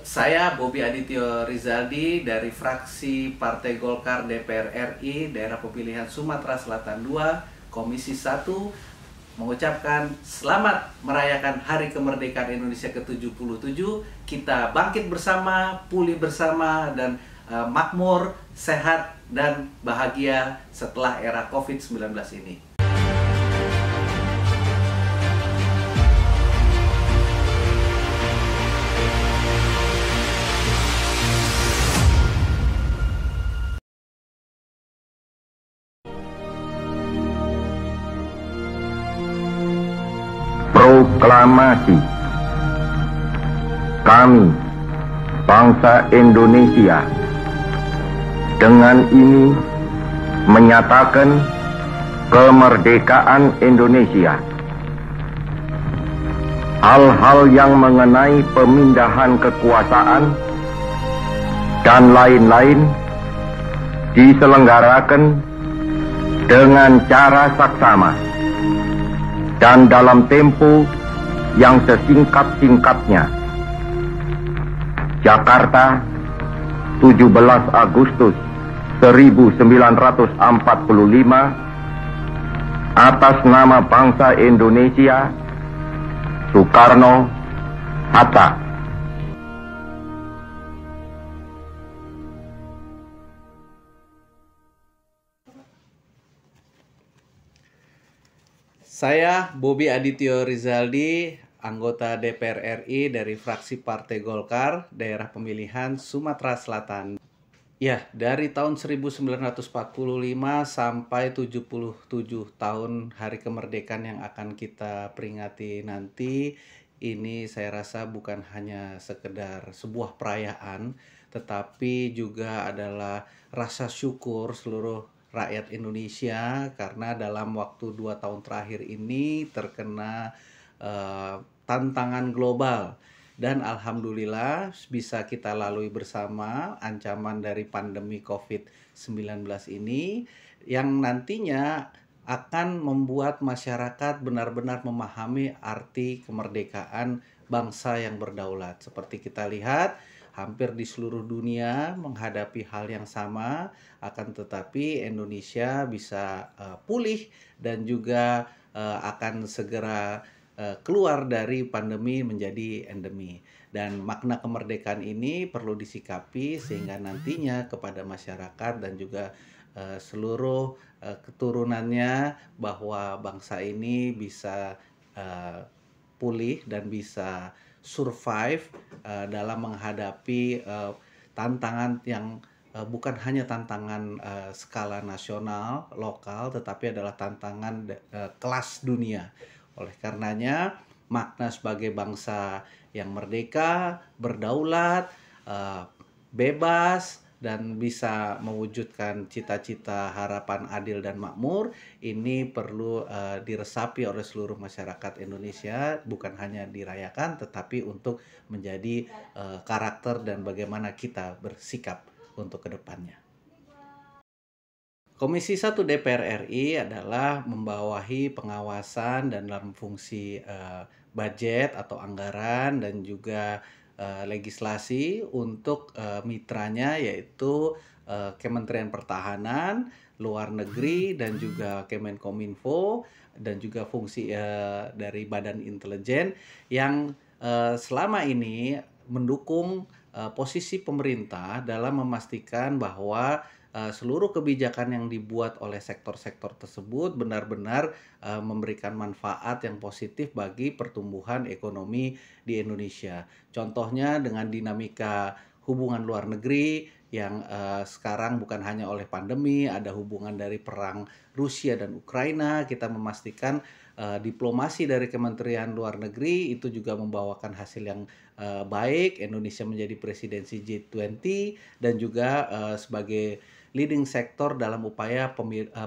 Saya Bobi Adityo Rizaldi dari fraksi Partai Golkar DPR RI Daerah Pemilihan Sumatera Selatan 2 Komisi 1 mengucapkan selamat merayakan Hari Kemerdekaan Indonesia ke-77. Kita bangkit bersama, pulih bersama, dan makmur, sehat, dan bahagia setelah era COVID-19 ini. Proklamasi. Kami, bangsa Indonesia, dengan ini menyatakan kemerdekaan Indonesia. Hal-hal yang mengenai pemindahan kekuasaan dan lain-lain diselenggarakan dengan cara saksama dan dalam tempo yang sesingkat-singkatnya. Jakarta, 17 Agustus 1945, atas nama bangsa Indonesia, Soekarno Hatta. Saya Bobi Adityo Rizaldi, anggota DPR RI dari fraksi Partai Golkar, Daerah Pemilihan Sumatera Selatan. Ya, dari tahun 1945 sampai 77 tahun Hari Kemerdekaan yang akan kita peringati nanti, ini saya rasa bukan hanya sekedar sebuah perayaan, tetapi juga adalah rasa syukur seluruh rakyat Indonesia karena dalam waktu 2 tahun terakhir ini terkena tantangan global. Dan alhamdulillah bisa kita lalui bersama ancaman dari pandemi COVID-19 ini yang nantinya akan membuat masyarakat benar-benar memahami arti kemerdekaan bangsa yang berdaulat. Seperti kita lihat, hampir di seluruh dunia menghadapi hal yang sama, akan tetapi Indonesia bisa pulih dan juga akan segera keluar dari pandemi menjadi endemi. Dan makna kemerdekaan ini perlu disikapi sehingga nantinya kepada masyarakat dan juga seluruh keturunannya bahwa bangsa ini bisa pulih dan bisa survive dalam menghadapi tantangan yang bukan hanya tantangan skala nasional, lokal, tetapi adalah tantangan kelas dunia. Oleh karenanya, makna sebagai bangsa yang merdeka, berdaulat, bebas, dan bisa mewujudkan cita-cita harapan adil dan makmur, ini perlu diresapi oleh seluruh masyarakat Indonesia, bukan hanya dirayakan, tetapi untuk menjadi karakter dan bagaimana kita bersikap untuk kedepannya. Komisi 1 DPR RI adalah membawahi pengawasan dan dalam fungsi budget atau anggaran dan juga legislasi untuk mitranya yaitu Kementerian Pertahanan, Luar Negeri, dan juga Kemenkominfo, dan juga fungsi dari Badan Intelijen yang selama ini mendukung posisi pemerintah dalam memastikan bahwa seluruh kebijakan yang dibuat oleh sektor-sektor tersebut benar-benar memberikan manfaat yang positif bagi pertumbuhan ekonomi di Indonesia. Contohnya dengan dinamika hubungan luar negeri yang sekarang bukan hanya oleh pandemi, ada hubungan dari perang Rusia dan Ukraina, kita memastikan diplomasi dari Kementerian Luar Negeri itu juga membawakan hasil yang baik. Indonesia menjadi presidensi G20 dan juga sebagai leading sektor dalam upaya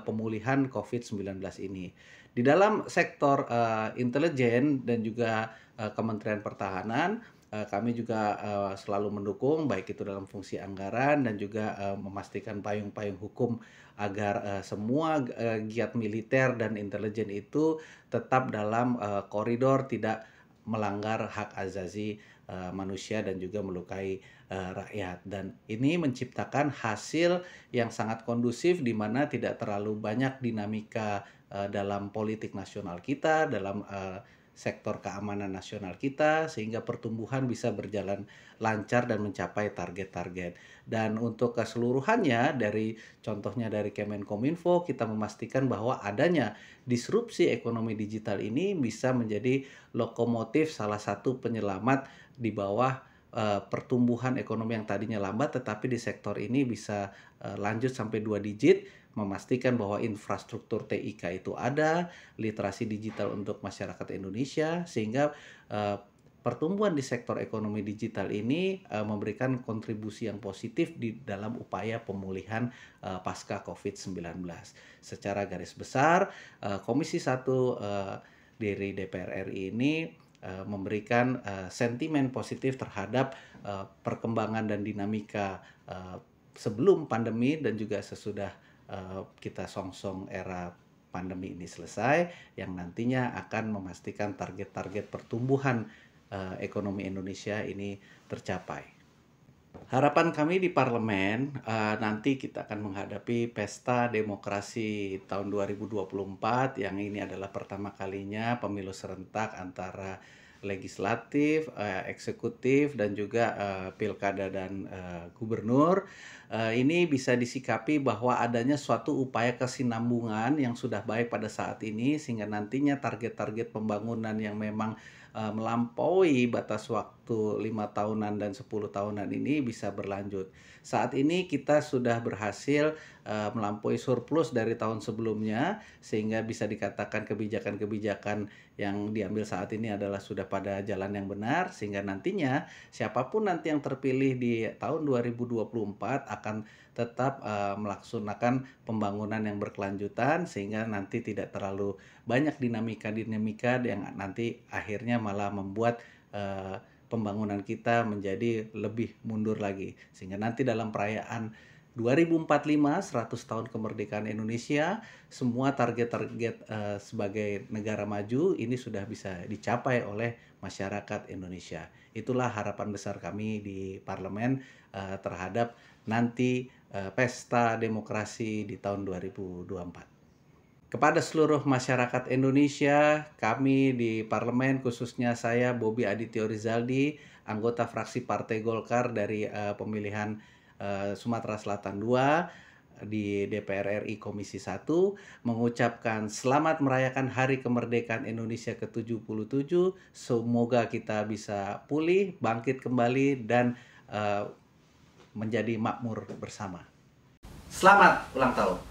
pemulihan COVID-19 ini. Di dalam sektor intelijen dan juga Kementerian Pertahanan, kami juga selalu mendukung baik itu dalam fungsi anggaran dan juga memastikan payung-payung hukum agar semua giat militer dan intelijen itu tetap dalam koridor tidak melanggar hak asasi manusia dan juga melukai rakyat. Dan ini menciptakan hasil yang sangat kondusif di mana tidak terlalu banyak dinamika dalam politik nasional kita, dalam sektor keamanan nasional kita, sehingga pertumbuhan bisa berjalan lancar dan mencapai target-target. Dan untuk keseluruhannya, contohnya dari Kemenkominfo, kita memastikan bahwa adanya disrupsi ekonomi digital ini bisa menjadi lokomotif salah satu penyelamat di bawah pertumbuhan ekonomi yang tadinya lambat, tetapi di sektor ini bisa lanjut sampai 2 digit, memastikan bahwa infrastruktur TIK itu ada, literasi digital untuk masyarakat Indonesia, sehingga pertumbuhan di sektor ekonomi digital ini memberikan kontribusi yang positif di dalam upaya pemulihan pasca COVID-19. Secara garis besar, Komisi 1 dari DPR RI ini memberikan sentimen positif terhadap perkembangan dan dinamika sebelum pandemi dan juga sesudah kita songsong era pandemi ini selesai, yang nantinya akan memastikan target-target pertumbuhan ekonomi Indonesia ini tercapai. Harapan kami di parlemen, nanti kita akan menghadapi pesta demokrasi tahun 2024, yang ini adalah pertama kalinya pemilu serentak antara legislatif, eksekutif, dan juga pilkada dan gubernur. Ini bisa disikapi bahwa adanya suatu upaya kesinambungan yang sudah baik pada saat ini, sehingga nantinya target-target pembangunan yang memang melampaui batas waktu 5 tahunan dan 10 tahunan ini bisa berlanjut. Saat ini kita sudah berhasil melampaui surplus dari tahun sebelumnya, sehingga bisa dikatakan kebijakan-kebijakan yang diambil saat ini adalah sudah pada jalan yang benar, sehingga nantinya siapapun nanti yang terpilih di tahun 2024 akan tetap melaksanakan pembangunan yang berkelanjutan, sehingga nanti tidak terlalu banyak dinamika-dinamika yang nanti akhirnya malah membuat pembangunan kita menjadi lebih mundur lagi. Sehingga nanti dalam perayaan 2045, 100 tahun kemerdekaan Indonesia, semua target-target sebagai negara maju ini sudah bisa dicapai oleh masyarakat Indonesia. Itulah harapan besar kami di parlemen terhadap nanti pesta demokrasi di tahun 2024. Kepada seluruh masyarakat Indonesia, kami di parlemen, khususnya saya Bobi Adityo Rizaldi, anggota fraksi Partai Golkar dari pemilihan Sumatera Selatan II di DPR RI Komisi 1, mengucapkan selamat merayakan Hari Kemerdekaan Indonesia ke-77. Semoga kita bisa pulih, bangkit kembali, dan menjadi makmur bersama. Selamat ulang tahun.